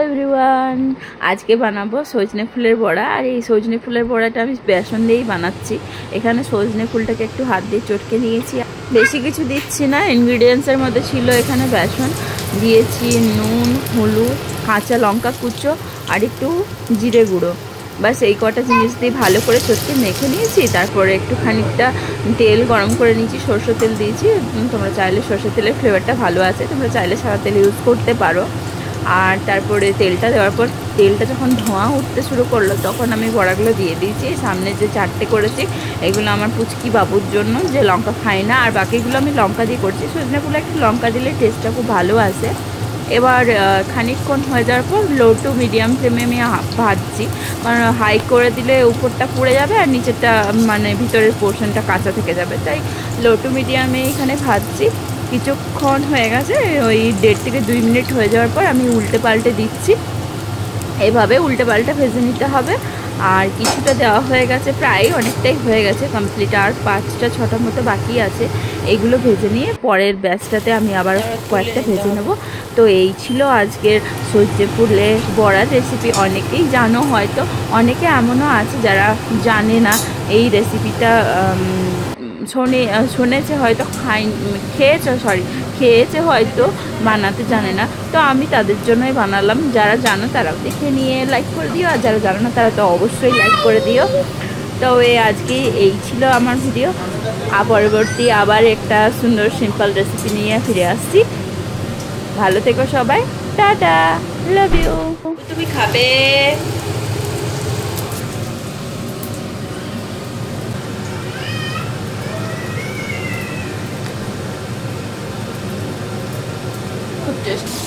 Everyone, আজকে বানাবো সজনে ফুলের বড়া। আর এই সজনে ফুলের বড়াটা আমি বেসন দিয়েই বানাচ্ছি। এখানে সজনে ফুলটাকে একটু হাত দিয়ে চটকে নিয়েছি, বেশি কিছু দিচ্ছি না। ইনগ্রিডিয়েন্টসের মধ্যে ছিল এখানে বেসন দিয়েছি, নুন, হলুদ, কাঁচা লঙ্কা কুচো আর একটু জিরে গুঁড়ো। বাস এই কটা জিনিস দিয়ে ভালো করে চটকে মেখে নিয়েছি। তারপরে একটু খানিকটা তেল গরম করে নিয়েছি, সরষের তেল দিয়েছি। তোমরা চাইলে সরষের তেলের ফ্লেভারটা ভালো আছে, তোমরা চাইলে সাদা তেল ইউজ করতে পারো। আর তারপরে তেলটা দেওয়ার পর তেলটা যখন ধোঁয়া উঠতে শুরু করলো তখন আমি বড়াগুলো দিয়ে দিয়েছি। সামনে যে 4টে করেছি এগুলো আমার পুচকি বাবুর জন্য, যে লঙ্কা খাই না, আর বাকিগুলো আমি লঙ্কা দিয়ে করছি। সজনে ফুলে একটু লঙ্কা দিলে টেস্টটা খুব ভালো আসে। এবার খানিকক্ষণ হয়ে যাওয়ার পর লো টু মিডিয়াম ফ্লেমে আমি ভাজছি, কারণ হাই করে দিলে উপরটা পুড়ে যাবে আর নিচেরটা মানে ভিতরের পোর্শনটা কাঁচা থেকে যাবে, তাই লো টু মিডিয়ামে এখানে ভাজছি। কিছুক্ষণ হয়ে গেছে, ওই 1.5 থেকে 2 মিনিট হয়ে যাওয়ার পর আমি উল্টে পাল্টে দিচ্ছি। এভাবে উল্টে পাল্টে ভেজে নিতে হবে। আর কিছুটা দেওয়া হয়ে গেছে, প্রায় অনেকটাই হয়ে গেছে কমপ্লিট, আর 5টা 6টার মতো বাকি আছে। এইগুলো ভেজে নিয়ে পরের ব্যাচটাতে আমি আবার কয়েকটা ভেজে নেব। তো এই ছিল আজকের সজনে ফুলের বড়ার রেসিপি। অনেকেই জানো হয়তো, অনেকে এমনও আছে যারা জানে না এই রেসিপিটা, শুনেছে হয়তো, খেয়েছে হয়তো, বানাতে জানে না। তো আমি তাদের জন্যই বানালাম। যারা জানো তারাও দেখে নিয়ে লাইক করে দিও, আর যারা জানো না তারা তো অবশ্যই লাইক করে দিও। তো আজকে এই ছিল আমার ভিডিও। পরবর্তী আবার একটা সুন্দর সিম্পল রেসিপি নিয়ে ফিরে আসছি। ভালো থেকো সবাই, টাটা, লাভ ইউ। তুমি খাবে? খুব টেস্টি।